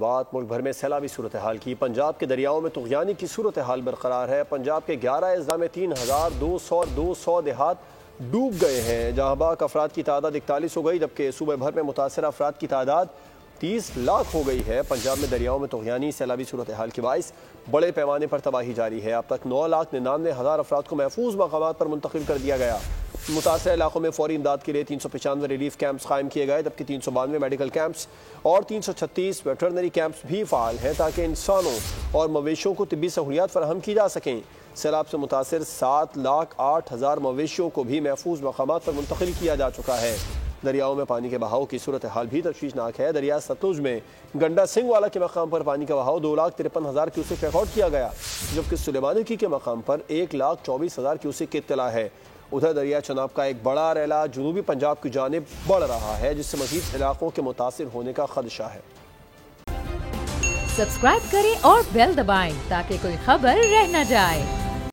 बात मुल्क भर में सैलाबी सूरत हाल की। पंजाब के दरियाओं में तुग़यानी की सूरत हाल बरकरार है। पंजाब के 11 अजला में 3200 देहात डूब गए हैं, जहाँ बाक अफराद की तादाद 41 हो गई, जबकि सूबे भर में मुतासर अफराद की तादाद 30 लाख हो गई है। पंजाब में दरियाओं में तुग़यानी सैलाबी सूरत हाल के बाइस बड़े पैमाने पर तबाही जारी है। अब तक 9,99,000 अफराद को महफूज मकामात पर मुंतकिल कर दिया गया। मुतासर इलाकों में फौरी इमदाद के लिए 395 रिलीफ कैंप्स कायम किए गए, जबकि 392 मेडिकल कैंप्स और 336 वेटरनरी कैंप्स भी फ़ाल हैं, ताकि इंसानों और मवेशियों को तिब्बी सहूलियात फराहम की जा सकें। सैलाब से मुतासर 7,08,000 मवेशियों को भी महफूज मकामात पर मुंतकिल किया जा चुका है। दरियाओं में पानी के बहाव की सूरत हाल भी तशवीशनाक है। दरिया सतलुज में गंडा सिंह वाला के मकाम पर पानी का बहाव 2,53,000 क्यूसेक रिकॉर्ड किया गया, जबकि सुलेमानी के मकाम पर 1,24,000 क्यूसेक की इत्तला है। उधर दरिया चनाब का एक बड़ा रैला जनूबी पंजाब की जानिब बढ़ रहा है, जिससे मजीद इलाकों के मुतासिर होने का खदशा है। सब्सक्राइब करें और बेल दबाएं ताकि कोई खबर रह न जाए।